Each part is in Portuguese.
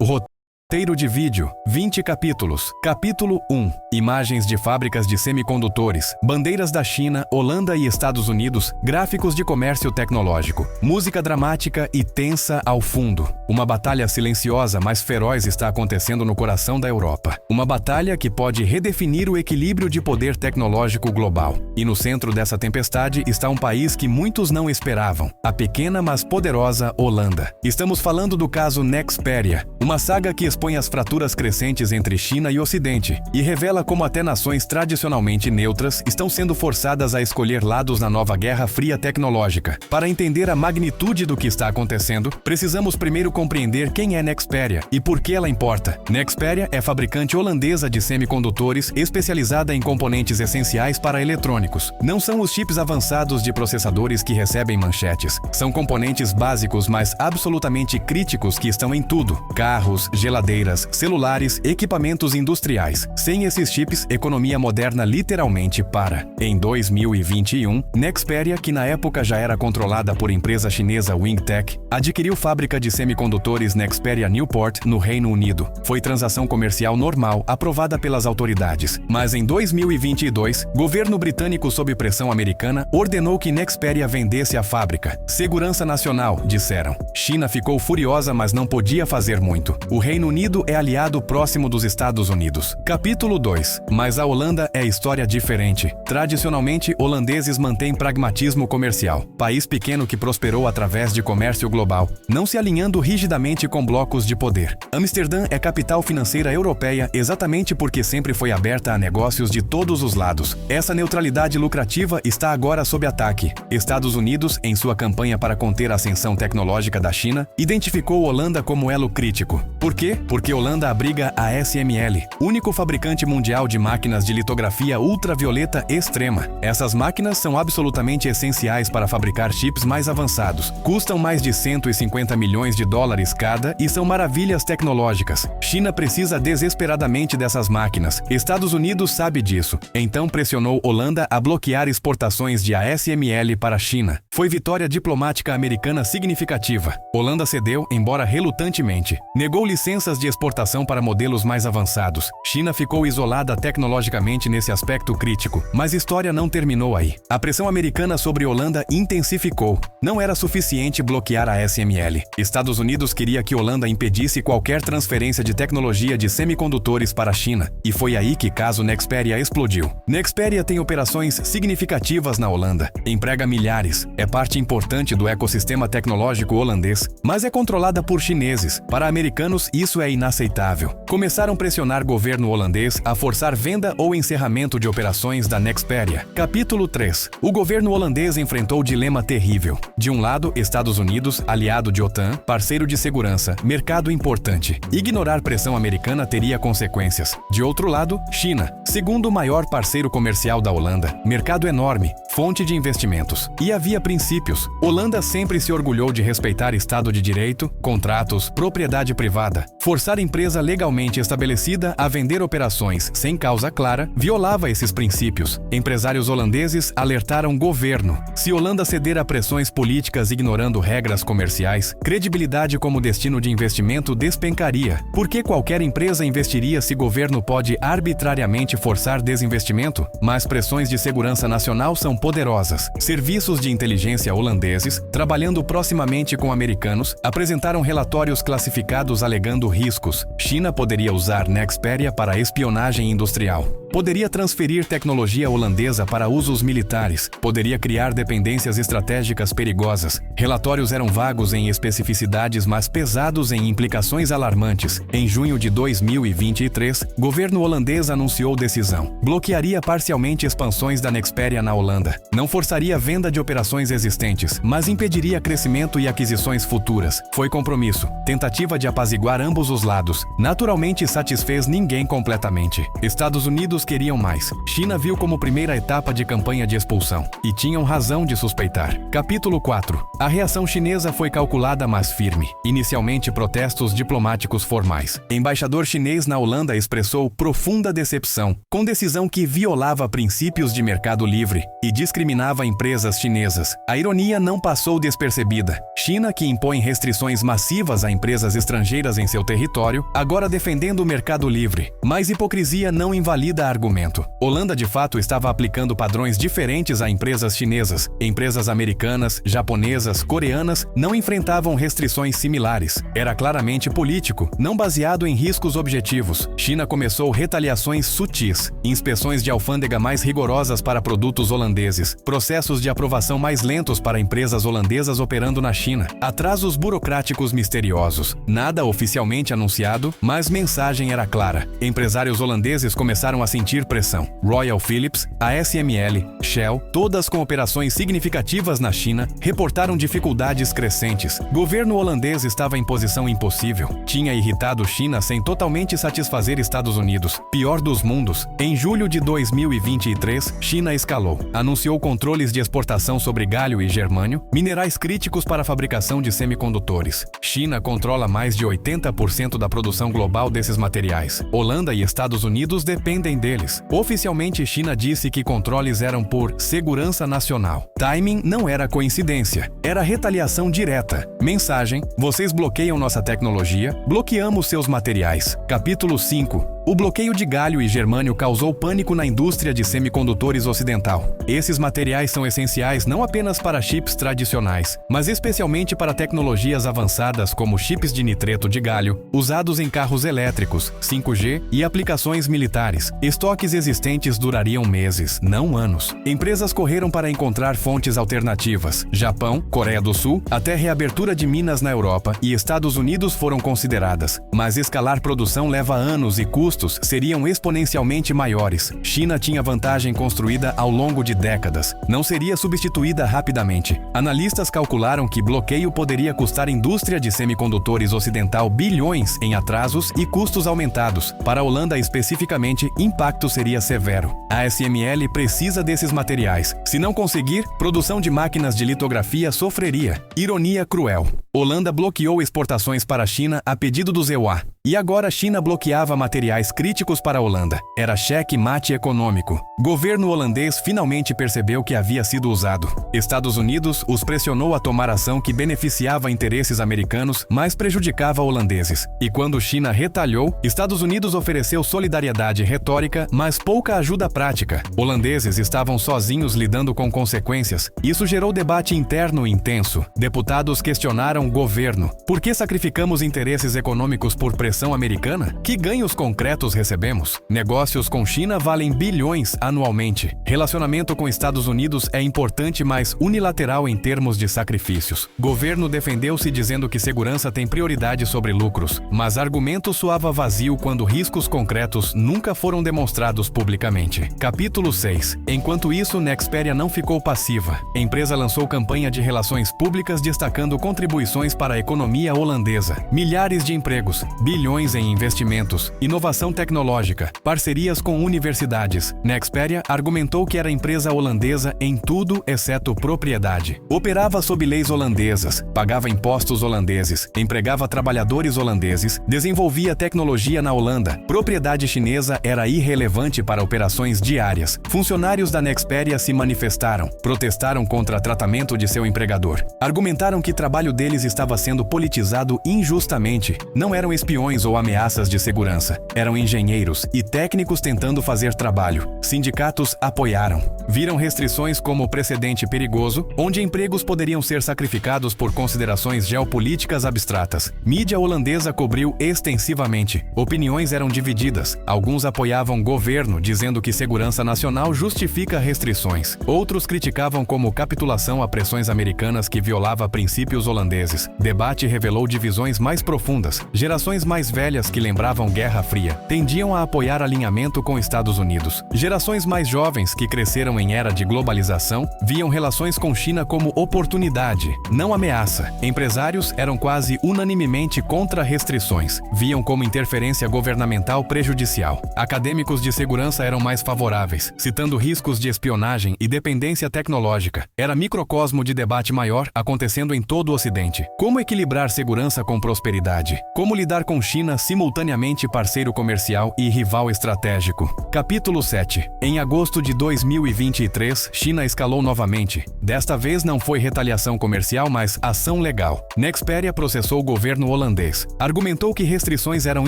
Roteiro de vídeo, 20 capítulos. Capítulo 1. Imagens de fábricas de semicondutores, bandeiras da China, Holanda e Estados Unidos, gráficos de comércio tecnológico, música dramática e tensa ao fundo. Uma batalha silenciosa, mas feroz está acontecendo no coração da Europa. Uma batalha que pode redefinir o equilíbrio de poder tecnológico global. E no centro dessa tempestade está um país que muitos não esperavam, a pequena mas poderosa Holanda. Estamos falando do caso Nexperia, uma saga que expõe as fraturas crescentes entre China e Ocidente e revela como até nações tradicionalmente neutras estão sendo forçadas a escolher lados na nova Guerra Fria tecnológica. Para entender a magnitude do que está acontecendo, precisamos primeiro compreender quem é Nexperia e por que ela importa. Nexperia é fabricante holandesa de semicondutores especializada em componentes essenciais para eletrônicos. Não são os chips avançados de processadores que recebem manchetes. São componentes básicos, mas absolutamente críticos que estão em tudo: carros, geladeiras, celulares, equipamentos industriais. Sem esses chips, economia moderna literalmente para. Em 2021, Nexperia, que na época já era controlada por empresa chinesa Wingtech, adquiriu fábrica de semicondutores Nexperia Newport no Reino Unido. Foi transação comercial normal, aprovada pelas autoridades. Mas em 2022, governo britânico sob pressão americana ordenou que Nexperia vendesse a fábrica. Segurança nacional, disseram. China ficou furiosa, mas não podia fazer muito. O Reino Unido é aliado próximo dos Estados Unidos. Capítulo 2. Mas a Holanda é história diferente. Tradicionalmente, holandeses mantêm pragmatismo comercial. País pequeno que prosperou através de comércio global, não se alinhando rigidamente com blocos de poder. Amsterdã é capital financeira europeia exatamente porque sempre foi aberta a negócios de todos os lados. Essa neutralidade lucrativa está agora sob ataque. Estados Unidos, em sua campanha para conter a ascensão tecnológica da China, identificou Holanda como elo crítico. Por quê? Porque Holanda abriga a ASML, único fabricante mundial de máquinas de litografia ultravioleta extrema. Essas máquinas são absolutamente essenciais para fabricar chips mais avançados. Custam mais de 150 milhões de dólares cada e são maravilhas tecnológicas. China precisa desesperadamente dessas máquinas. Estados Unidos sabe disso. Então pressionou Holanda a bloquear exportações de ASML para a China. Foi vitória diplomática americana significativa. Holanda cedeu, embora relutantemente. Negou licenças de exportação para modelos mais avançados. China ficou isolada tecnologicamente nesse aspecto crítico. Mas história não terminou aí. A pressão americana sobre Holanda intensificou. Não era suficiente bloquear a ASML. Estados Unidos queria que Holanda impedisse qualquer transferência de tecnologia de semicondutores para a China. E foi aí que caso Nexperia explodiu. Nexperia tem operações significativas na Holanda. Emprega milhares. É parte importante do ecossistema tecnológico holandês. Mas é controlada por chineses. Para americanos, isso é inaceitável. Começaram a pressionar governo holandês a forçar venda ou encerramento de operações da Nexperia. Capítulo 3. O governo holandês enfrentou dilema terrível. De um lado, Estados Unidos, aliado de OTAN, parceiro de segurança, mercado importante. Ignorar pressão americana teria consequências. De outro lado, China, segundo maior parceiro comercial da Holanda, mercado enorme, fonte de investimentos. E havia princípios. Holanda sempre se orgulhou de respeitar Estado de Direito, contratos, propriedade privada. Forçar empresa legalmente estabelecida a vender operações sem causa clara violava esses princípios. Empresários holandeses alertaram governo. Se Holanda ceder a pressões políticas ignorando regras comerciais, credibilidade como destino de investimento despencaria. Por que qualquer empresa investiria se governo pode arbitrariamente forçar desinvestimento? Mas pressões de segurança nacional são poderosas. Serviços de inteligência holandeses, trabalhando proximamente com americanos, apresentaram relatórios classificados alegando riscos. China poderia usar Nexperia para espionagem industrial. Poderia transferir tecnologia holandesa para usos militares. Poderia criar dependências estratégicas perigosas. Relatórios eram vagos em especificidades, mas pesados em implicações alarmantes. Em junho de 2023, governo holandês anunciou decisão. Bloquearia parcialmente expansões da Nexperia na Holanda. Não forçaria a venda de operações existentes, mas impediria crescimento e aquisições futuras. Foi compromisso. Tentativa de apaziguar ambos os lados. Naturalmente satisfez ninguém completamente. Estados Unidos americanos queriam mais. China viu como primeira etapa de campanha de expulsão. E tinham razão de suspeitar. Capítulo 4. A reação chinesa foi calculada, mas firme. Inicialmente, protestos diplomáticos formais. Embaixador chinês na Holanda expressou profunda decepção, com decisão que violava princípios de mercado livre e discriminava empresas chinesas. A ironia não passou despercebida. China, que impõe restrições massivas a empresas estrangeiras em seu território, agora defendendo o mercado livre. Mas hipocrisia não invalida argumento. Holanda, de fato, estava aplicando padrões diferentes a empresas chinesas. Empresas americanas, japonesas, coreanas não enfrentavam restrições similares. Era claramente político, não baseado em riscos objetivos. China começou retaliações sutis, inspeções de alfândega mais rigorosas para produtos holandeses, processos de aprovação mais lentos para empresas holandesas operando na China, atrasos burocráticos misteriosos. Nada oficialmente anunciado, mas mensagem era clara. Empresários holandeses começaram a sentir pressão. Royal Philips, ASML, Shell, todas com operações significativas na China, reportaram dificuldades crescentes. Governo holandês estava em posição impossível. Tinha irritado China sem totalmente satisfazer Estados Unidos. Pior dos mundos. Em julho de 2023, China escalou. Anunciou controles de exportação sobre galho e germânio, minerais críticos para a fabricação de semicondutores. China controla mais de 80% da produção global desses materiais. Holanda e Estados Unidos dependem deles. Oficialmente, China disse que controles eram por segurança nacional. Timing não era coincidência, era retaliação direta. Mensagem: vocês bloqueiam nossa tecnologia, bloqueamos seus materiais. Capítulo 5. O bloqueio de galho e germânio causou pânico na indústria de semicondutores ocidental. Esses materiais são essenciais não apenas para chips tradicionais, mas especialmente para tecnologias avançadas como chips de nitreto de galho, usados em carros elétricos, 5G e aplicações militares. Estoques existentes durariam meses, não anos. Empresas correram para encontrar fontes alternativas. Japão, Coreia do Sul, até reabertura de minas na Europa e Estados Unidos foram consideradas. Mas escalar produção leva anos e custos seriam exponencialmente maiores. China tinha vantagem construída ao longo de décadas. Não seria substituída rapidamente. Analistas calcularam que bloqueio poderia custar a indústria de semicondutores ocidental bilhões em atrasos e custos aumentados. Para a Holanda especificamente, impacto seria severo. A ASML precisa desses materiais. Se não conseguir, produção de máquinas de litografia sofreria. Ironia cruel. Holanda bloqueou exportações para a China a pedido do EUA. E agora a China bloqueava materiais críticos para a Holanda. Era cheque-mate econômico. Governo holandês finalmente percebeu que havia sido usado. Estados Unidos os pressionou a tomar ação que beneficiava interesses americanos, mas prejudicava holandeses. E quando China retalhou, Estados Unidos ofereceu solidariedade retórica, mas pouca ajuda prática. Holandeses estavam sozinhos lidando com consequências. Isso gerou debate interno intenso. Deputados questionaram o governo. Por que sacrificamos interesses econômicos por pressão americana? Que ganhos concretos recebemos? Negócios com China valem bilhões anualmente. Relacionamento com Estados Unidos é importante, mas unilateral em termos de sacrifícios. Governo defendeu-se dizendo que segurança tem prioridade sobre lucros, mas argumento soava vazio quando riscos concretos nunca foram demonstrados publicamente. Capítulo 6. Enquanto isso, Nexperia não ficou passiva. A empresa lançou campanha de relações públicas destacando contribuições para a economia holandesa. Milhares de empregos, bilhões em investimentos, inovação tecnológica, parcerias com universidades. Nexperia argumentou que era empresa holandesa em tudo exceto propriedade. Operava sob leis holandesas, pagava impostos holandeses, empregava trabalhadores holandeses, desenvolvia tecnologia na Holanda. Propriedade chinesa era irrelevante para operações diárias. Funcionários da Nexperia se manifestaram, protestaram contra o tratamento de seu empregador. Argumentaram que o trabalho deles estava sendo politizado injustamente. Não eram espiões ou ameaças de segurança. Eram engenheiros e técnicos tentando fazer trabalho. Sindicatos apoiaram. Viram restrições como precedente perigoso, onde empregos poderiam ser sacrificados por considerações geopolíticas abstratas. Mídia holandesa cobriu extensivamente. Opiniões eram divididas. Alguns apoiavam governo, dizendo que segurança nacional justifica restrições. Outros criticavam como capitulação a pressões americanas que violava princípios holandeses. holandeses. Debate revelou divisões mais profundas. Gerações mais velhas que lembravam Guerra Fria tendiam a apoiar alinhamento com Estados Unidos. Gerações mais jovens que cresceram em era de globalização viam relações com China como oportunidade, não ameaça. Empresários eram quase unanimemente contra restrições. Viam como interferência governamental prejudicial. Acadêmicos de segurança eram mais favoráveis, citando riscos de espionagem e dependência tecnológica. Era microcosmo de debate maior acontecendo em todo o Ocidente. Como equilibrar segurança com prosperidade? Como lidar com China simultaneamente parceiro comercial e rival estratégico? Capítulo 7. Em agosto de 2023, China escalou novamente. Desta vez não foi retaliação comercial, mas ação legal. Nexperia processou o governo holandês. Argumentou que restrições eram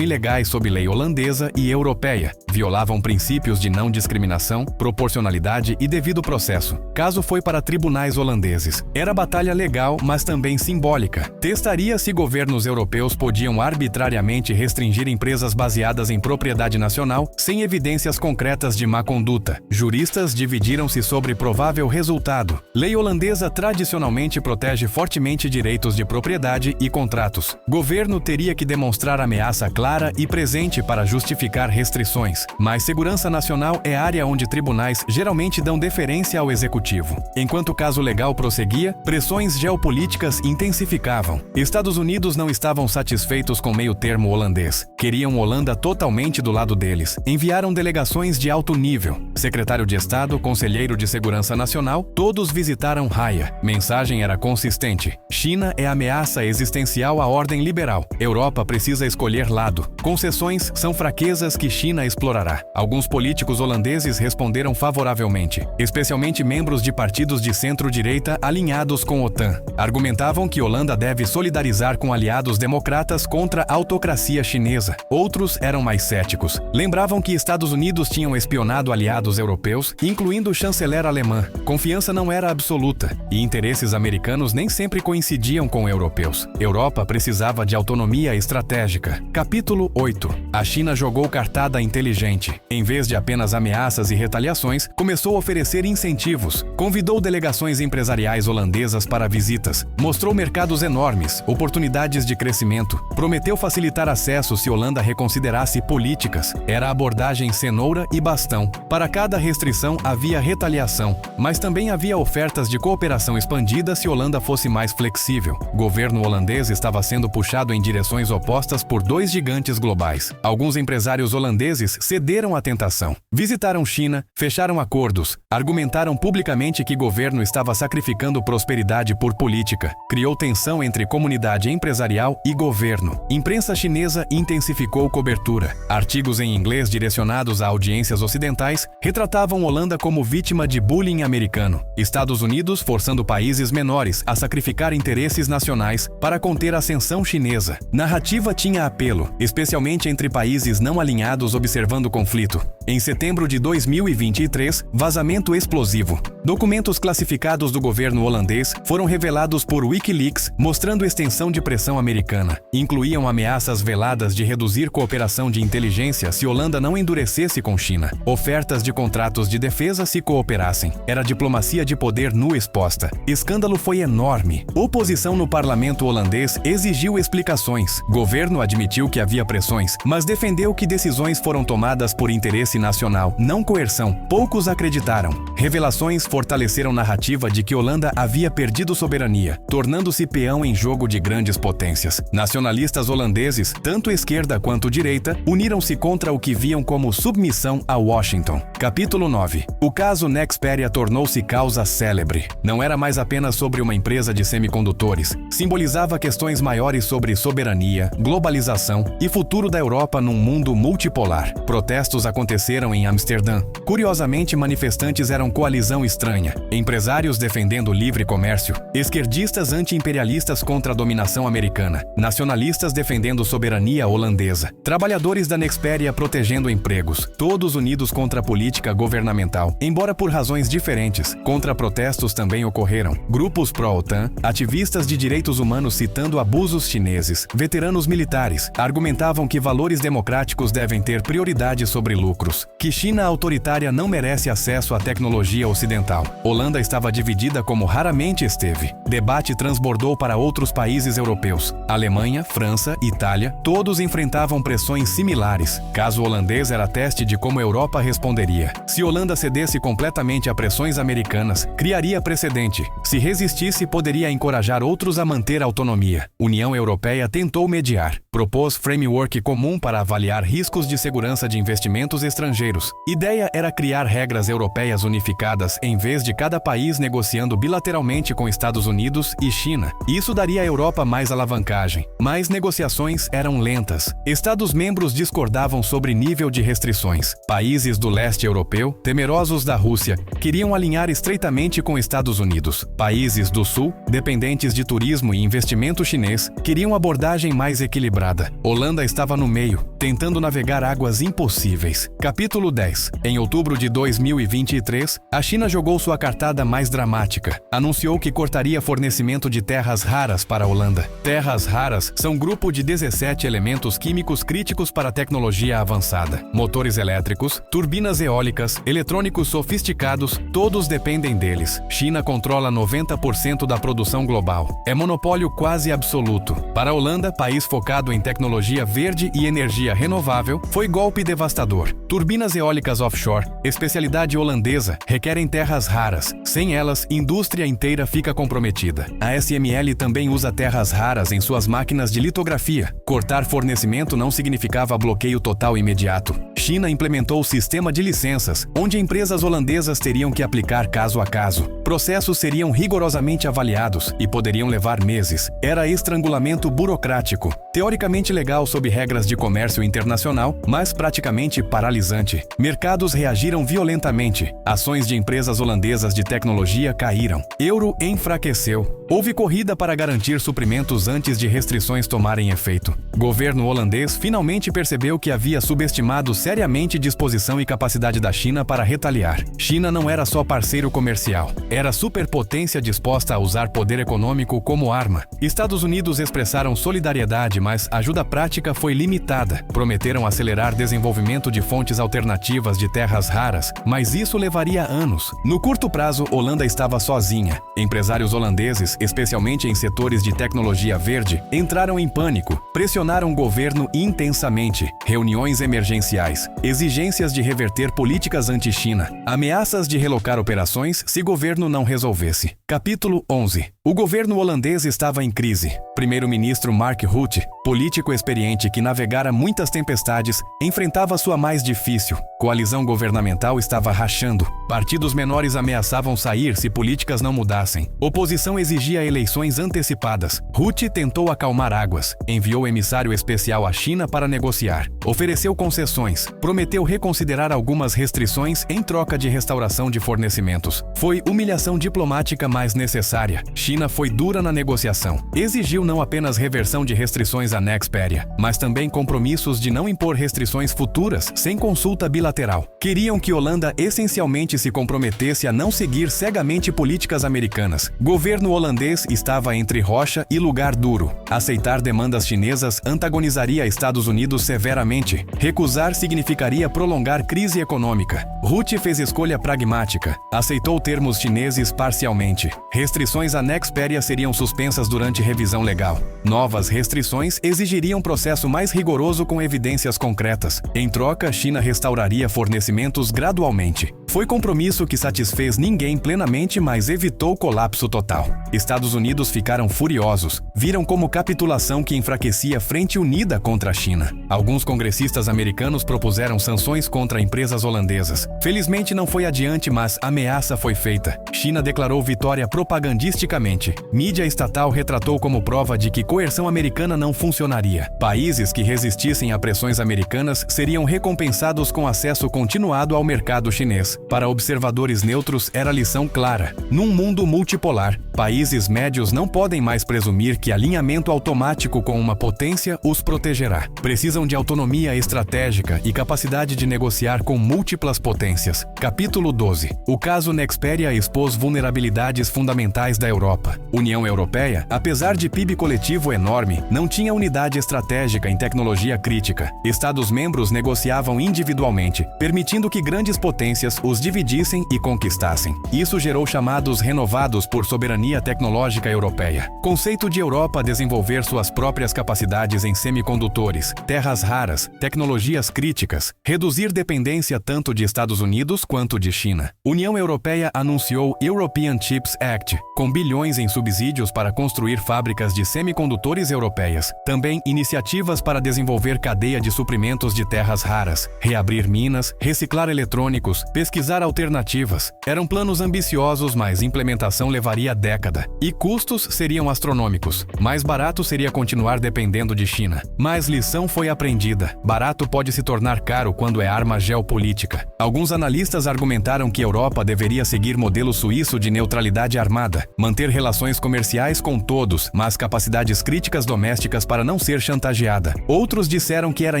ilegais sob lei holandesa e europeia. Violavam princípios de não discriminação, proporcionalidade e devido processo. Caso foi para tribunais holandeses. Era batalha legal, mas também simbólica. Testaria se governos europeus podiam arbitrariamente restringir empresas baseadas em propriedade nacional sem evidências concretas de má conduta. Juristas dividiram-se sobre provável resultado. Lei holandesa tradicionalmente protege fortemente direitos de propriedade e contratos. Governo teria que demonstrar ameaça clara e presente para justificar restrições. Mas segurança nacional é área onde tribunais geralmente dão deferência ao executivo. Enquanto o caso legal prosseguia, pressões geopolíticas intensificavam. Estados Unidos não estavam satisfeitos com meio-termo holandês. Queriam Holanda totalmente do lado deles. Enviaram delegações de alto nível. Secretário de Estado, Conselheiro de Segurança Nacional, todos visitaram Haia. Mensagem era consistente. China é ameaça existencial à ordem liberal. Europa precisa escolher lado. Concessões são fraquezas que China explorará. Alguns políticos holandeses responderam favoravelmente, especialmente membros de partidos de centro-direita alinhados com a OTAN. Argumentavam que Holanda deve solidarizar com aliados democratas contra a autocracia chinesa. Outros eram mais céticos. Lembravam que Estados Unidos tinham espionado aliados europeus, incluindo o chanceler alemão. Confiança não era absoluta, e interesses americanos nem sempre coincidiam com europeus. Europa precisava de autonomia estratégica. Capítulo 8. A China jogou cartada inteligente. Em vez de apenas ameaças e retaliações, começou a oferecer incentivos. Convidou delegações empresariais holandesas para visitas. Mostrou mercados enormes, oportunidades de crescimento. Prometeu facilitar acesso se Holanda reconsiderasse políticas. Era abordagem cenoura e bastão. Para cada restrição havia retaliação, mas também havia ofertas de cooperação expandida se Holanda fosse mais flexível. O governo holandês estava sendo puxado em direções opostas por dois gigantes globais. Alguns empresários holandeses cederam à tentação. Visitaram China, fecharam acordos, argumentaram publicamente que o governo estava sacrificando prosperidade por política. Criou tensão entre comunidade empresarial e governo. Imprensa chinesa intensificou cobertura. Artigos em inglês direcionados a audiências ocidentais retratavam Holanda como vítima de bullying americano. Estados Unidos forçando países menores a sacrificar interesses nacionais para conter a ascensão chinesa. Narrativa tinha apelo, especialmente entre países não alinhados observando o conflito. Em setembro de 2023, vazamento explosivo. Documentos classificados do governo holandês foram revelados por Wikileaks, mostrando extensão de pressão americana. Incluíam ameaças veladas de reduzir cooperação de inteligência se Holanda não endurecesse com China. Ofertas de contratos de defesa se cooperassem. Era diplomacia de poder nua exposta. Escândalo foi enorme. Oposição no parlamento holandês exigiu explicações. Governo admitiu que havia pressões, mas defendeu que decisões foram tomadas por interesse nacional, não coerção. Poucos acreditaram. Revelações fortaleceram narrativa de que Holanda havia perdido soberania, tornando-se peão em jogo de grandes potências. Nacionalistas holandeses, tanto esquerda quanto direita, uniram-se contra o que viam como submissão a Washington. Capítulo 9. O caso Nexperia tornou-se causa célebre. Não era mais apenas sobre uma empresa de semicondutores. Simbolizava questões maiores sobre soberania, globalização e futuro da Europa num mundo multipolar. Protestos aconteceram em Amsterdã. Curiosamente, manifestantes eram coalizão estranha. Empresários defendendo o livre comércio, esquerdistas anti-imperialistas contra a dominação americana, nacionalistas defendendo soberania holandesa, trabalhadores da Nexperia protegendo empregos, todos unidos contra a política governamental. Embora por razões diferentes, contra-protestos também ocorreram. Grupos pró-OTAN, ativistas de direitos humanos citando abusos chineses, veteranos militares, argumentavam que valores democráticos devem ter prioridade sobre lucros, que China autoritária não merece acesso à tecnologia ocidental. Holanda estava dividida como raramente esteve. Debate transbordou saltou para outros países europeus. Alemanha, França, Itália, todos enfrentavam pressões similares. Caso holandês era teste de como a Europa responderia. Se Holanda cedesse completamente a pressões americanas, criaria precedente. Se resistisse, poderia encorajar outros a manter a autonomia. União Europeia tentou mediar. Propôs framework comum para avaliar riscos de segurança de investimentos estrangeiros. Ideia era criar regras europeias unificadas em vez de cada país negociando bilateralmente com Estados Unidos e China. Isso daria à Europa mais alavancagem. Mas negociações eram lentas. Estados-membros discordavam sobre nível de restrições. Países do leste europeu, temerosos da Rússia, queriam alinhar estreitamente com Estados Unidos. Países do sul, dependentes de turismo e investimento chinês, queriam abordagem mais equilibrada. Holanda estava no meio, tentando navegar águas impossíveis. Capítulo 10. Em outubro de 2023, a China jogou sua cartada mais dramática. Anunciou que cortaria fornecimento de terras raras para a Holanda. Terras raras são grupo de 17 elementos químicos críticos para a tecnologia avançada. Motores elétricos, turbinas eólicas, eletrônicos sofisticados, todos dependem deles. China controla 90% da produção global. É monopólio quase absoluto. Para a Holanda, país focado em tecnologia verde e energia renovável, foi golpe devastador. Turbinas eólicas offshore, especialidade holandesa, requerem terras raras. Sem elas, indústria inteira fica comprometida. A SML também usa terras raras em suas máquinas de litografia. Cortar fornecimento não significava bloqueio total imediato. China implementou o sistema de licenças, onde empresas holandesas teriam que aplicar caso a caso. Processos seriam rigorosamente avaliados e poderiam levar meses. Era estrangulamento burocrático, teoricamente legal sob regras de comércio internacional, mas praticamente paralisante. Mercados reagiram violentamente. Ações de empresas holandesas de tecnologia caíram. Euro enfraqueceu. Houve corrida para garantir suprimentos antes de restrições tomarem efeito. Governo holandês finalmente percebeu que havia subestimado seriamente disposição e capacidade da China para retaliar. China não era só parceiro comercial, era superpotência disposta a usar poder econômico como arma. Estados Unidos expressaram solidariedade, mas a ajuda prática foi limitada. Prometeram acelerar desenvolvimento de fontes alternativas de terras raras, mas isso levaria anos. No curto prazo, Holanda estava sozinha. Empresários holandeses, especialmente em setores de tecnologia verde, entraram em pânico, pressionaram o governo intensamente. Reuniões emergenciais, exigências de reverter políticas anti-China, ameaças de relocar operações se governo não resolvesse. Capítulo 11. O governo holandês estava em crise. Primeiro-ministro Mark Rutte, político experiente que navegara muitas tempestades, enfrentava sua mais difícil. Coalizão governamental estava rachando. Partidos menores ameaçavam sair se políticas não mudassem. Oposição exigia eleições antecipadas. Rutte tentou acalmar águas. Enviou emissário especial à China para negociar. Ofereceu concessões. Prometeu reconsiderar algumas restrições em troca de restauração de fornecimentos. Foi humilhação diplomática mais necessária. China foi dura na negociação. Exigiu não apenas reversão de restrições à Nexperia, mas também compromissos de não impor restrições futuras sem consulta bilateral. Queriam que Holanda essencialmente se comprometesse a não seguir cegamente políticas americanas. Governo holandês estava entre rocha e lugar duro. Aceitar demandas chinesas antagonizaria Estados Unidos severamente. Recusar significaria prolongar crise econômica. Rutte fez escolha pragmática. Aceitou termos chineses parcialmente. Restrições à Nexperia seriam suspensas durante revisão legal. Novas restrições exigiriam processo mais rigoroso com evidências concretas. Em troca, China restauraria fornecimentos gradualmente. Foi compromisso que satisfez ninguém plenamente, mas evitou colapso total. Estados Unidos ficaram furiosos. Viram como capitulação que enfraquecia frente unida contra a China. Alguns congressistas americanos propuseram sanções contra empresas holandesas. Felizmente não foi adiante, mas a ameaça foi feita. China declarou vitória propagandisticamente. Mídia estatal retratou como prova de que coerção americana não funcionaria. Países que resistissem a pressões americanas seriam recompensados com acesso continuado ao mercado chinês. Para observadores neutros, era lição clara. Num mundo multipolar, países médios não podem mais presumir que alinhamento automático com uma potência os protegerá. Precisam de autonomia estratégica e capacidade de negociar com múltiplas potências. Capítulo 12. O caso Nexperia expôs vulnerabilidades fundamentais da Europa. União Europeia, apesar de PIB coletivo enorme, não tinha unidade estratégica em tecnologia crítica. Estados-membros negociavam individualmente, permitindo que grandes potências os dividissem e conquistassem. Isso gerou chamados renovados por soberania tecnológica europeia. Conceito de Europa desenvolver suas próprias capacidades em semicondutores, terras raras, tecnologias críticas, reduzir dependência tanto de Estados Unidos quanto de China. União Europeia anunciou European Chips Act, com bilhões em subsídios para construir fábricas de semicondutores europeias. Também iniciativas para desenvolver cadeia de suprimentos de terras raras, reabrir minas, reciclar eletrônicos, pesquisar alternativas. Eram planos ambiciosos, mas implementação levaria década. E custos seriam astronômicos. Mais barato seria continuar dependendo de China. Mas lição foi aprendida. Barato pode se tornar caro quando é arma geopolítica. Alguns analistas argumentaram que a Europa deveria seguir modelo suíço de neutralidade armada, manter relações comerciais com todos, mas capacidades críticas domésticas para não ser chantageada. Outros disseram que era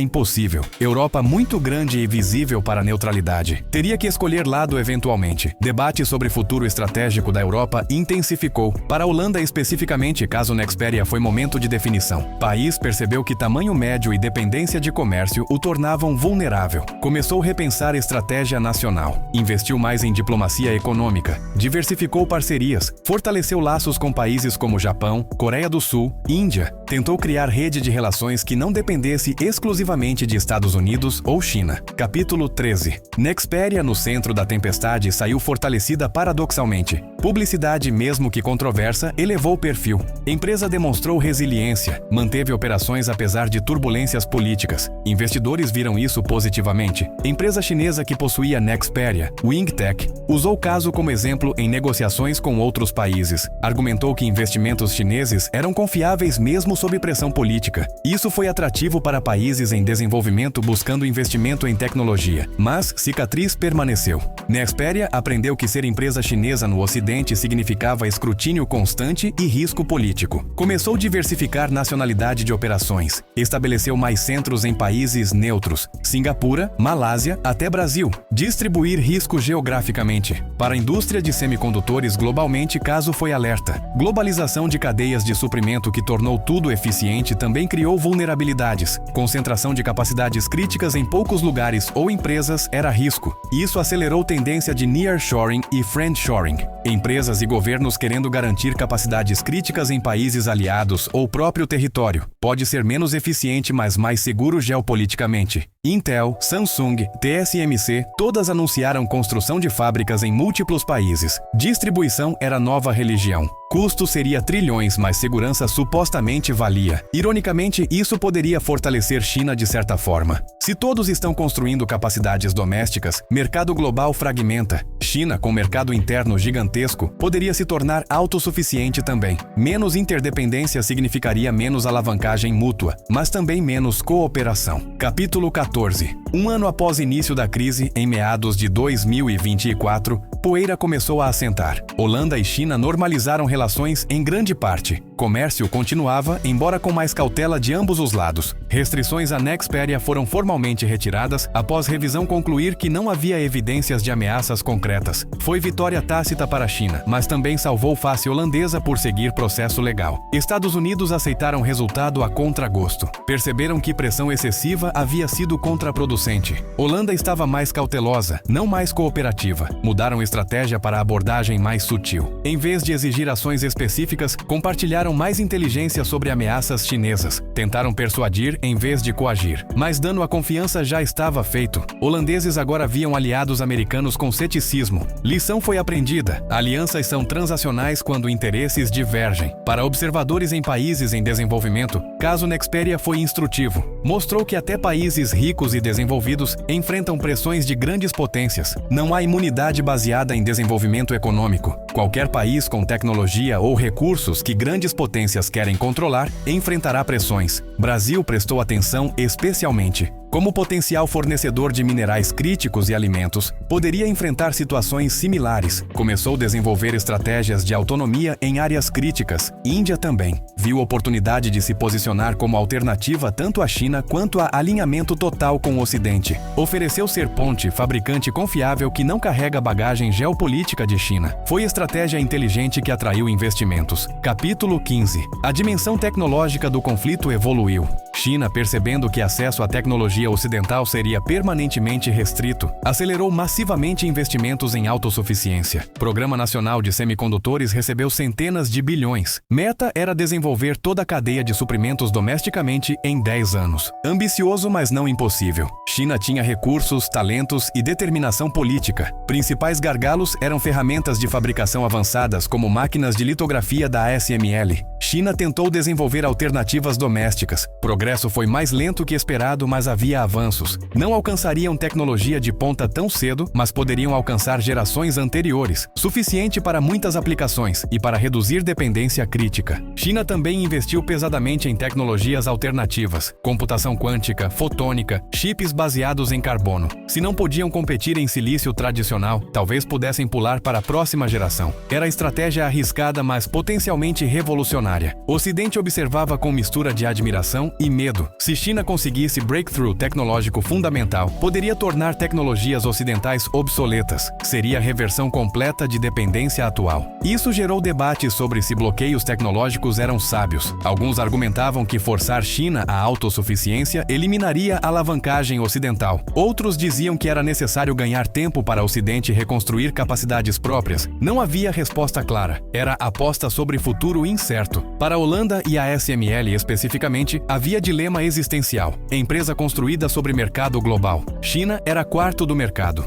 impossível. Europa muito grande e visível para a neutralidade. Teria que escolher lado eventualmente. Debate sobre futuro estratégico da Europa intensificou. Para a Holanda especificamente, caso Nexperia foi momento de definição. O país percebeu que tamanho médio e dependência de comércio o tornavam vulnerável. Começou a repensar estratégia nacional. Investiu mais em diplomacia econômica. Diversificou parcerias. Fortaleceu laços com países como Japão, Coreia do Sul, Índia. Tentou criar rede de relações que não dependesse exclusivamente de Estados Unidos ou China. Capítulo 13. Nexperia, no centro da tempestade, saiu fortalecida paradoxalmente. Publicidade, mesmo que controversa, elevou o perfil. Empresa demonstrou resiliência, manteve operações apesar de turbulências políticas. Investidores viram isso positivamente. Empresa chinesa que possuía Nexperia, Wingtech, usou o caso como exemplo em negociações com outros países. Argumentou que investimentos chineses eram confiáveis mesmo sob pressão política. Isso foi atrativo para países em desenvolvimento buscando investimento em tecnologia. Mas cicatriz permaneceu. Nexperia aprendeu que ser empresa chinesa no Ocidente significava escrutínio constante e risco político. Começou a diversificar nacionalidade de operações. Estabeleceu mais centros em países neutros, Singapura, Malásia, até Brasil. Distribuir risco geograficamente. Para a indústria de semicondutores globalmente, caso foi alerta. Globalização de cadeias de suprimento que tornou tudo eficiente também criou vulnerabilidades. Concentração de capacidades críticas em poucos lugares ou empresas era risco. Isso acelerou tendência de nearshoring e friendshoring. Empresas e governos querendo garantir capacidades críticas em países aliados ou próprio território. Pode ser menos eficiente, mas mais seguro geopoliticamente. Intel, Samsung, TSMC, todas anunciaram construção de fábricas em múltiplos países. Distribuição era nova religião. Custo seria trilhões, mas segurança supostamente valia. Ironicamente, isso poderia fortalecer China de certa forma. Se todos estão construindo capacidades domésticas, mercado global fragmenta. China, com mercado interno gigantesco, poderia se tornar autossuficiente também. Menos interdependência significaria menos alavancagem mútua, mas também menos cooperação. Capítulo 14. Um ano após o início da crise, em meados de 2024, poeira começou a assentar. Holanda e China normalizaram relações em grande parte. Comércio continuava, embora com mais cautela de ambos os lados. Restrições à Nexperia foram formalmente retiradas após revisão concluir que não havia evidências de ameaças concretas. Foi vitória tácita para a China, mas também salvou face holandesa por seguir processo legal. Estados Unidos aceitaram resultado a contragosto. Perceberam que pressão excessiva havia sido contraproducente. Holanda estava mais cautelosa, não mais cooperativa. Mudaram estratégia para abordagem mais sutil. Em vez de exigir ações específicas, compartilharam mais inteligência sobre ameaças chinesas. Tentaram persuadir em vez de coagir. Mas dano à confiança já estava feito. Holandeses agora viam aliados americanos com ceticismo. Lição foi aprendida. Alianças são transacionais quando interesses divergem. Para observadores em países em desenvolvimento, caso Nexperia foi instrutivo. Mostrou que até países ricos e desenvolvidos enfrentam pressões de grandes potências. Não há imunidade baseada em desenvolvimento econômico. Qualquer país com tecnologia ou recursos que grandes potências querem controlar enfrentará pressões. Brasil prestou atenção especialmente. Como potencial fornecedor de minerais críticos e alimentos, poderia enfrentar situações similares. Começou a desenvolver estratégias de autonomia em áreas críticas. Índia também. Viu oportunidade de se posicionar como alternativa tanto à China quanto a alinhamento total com o Ocidente. Ofereceu ser ponte, fabricante confiável que não carrega bagagem geopolítica de China. Foi estratégia inteligente que atraiu investimentos. Capítulo 15. A dimensão tecnológica do conflito evoluiu. China, percebendo que acesso à tecnologia ocidental seria permanentemente restrito, acelerou massivamente investimentos em autossuficiência. Programa Nacional de Semicondutores recebeu centenas de bilhões. Meta era desenvolver toda a cadeia de suprimentos domesticamente em 10 anos. Ambicioso, mas não impossível. China tinha recursos, talentos e determinação política. Principais gargalos eram ferramentas de fabricação avançadas como máquinas de litografia da ASML. China tentou desenvolver alternativas domésticas. Progresso foi mais lento que esperado, mas havia avanços. Não alcançariam tecnologia de ponta tão cedo, mas poderiam alcançar gerações anteriores, suficiente para muitas aplicações e para reduzir dependência crítica. China também investiu pesadamente em tecnologias alternativas, computação quântica, fotônica, chips baseados em carbono. Se não podiam competir em silício tradicional, talvez pudessem pular para a próxima geração. Era estratégia arriscada, mas potencialmente revolucionária. O Ocidente observava com mistura de admiração e medo. Se China conseguisse breakthrough tecnológico fundamental, poderia tornar tecnologias ocidentais obsoletas. Seria a reversão completa de dependência atual. Isso gerou debates sobre se bloqueios tecnológicos eram sábios. Alguns argumentavam que forçar China à autossuficiência eliminaria a alavancagem ocidental. Outros diziam que era necessário ganhar tempo para o Ocidente reconstruir capacidades próprias. Não havia resposta clara. Era aposta sobre futuro incerto. Para a Holanda e a ASML especificamente, havia dilema existencial. Empresa construída sobre mercado global. China era quarto do mercado.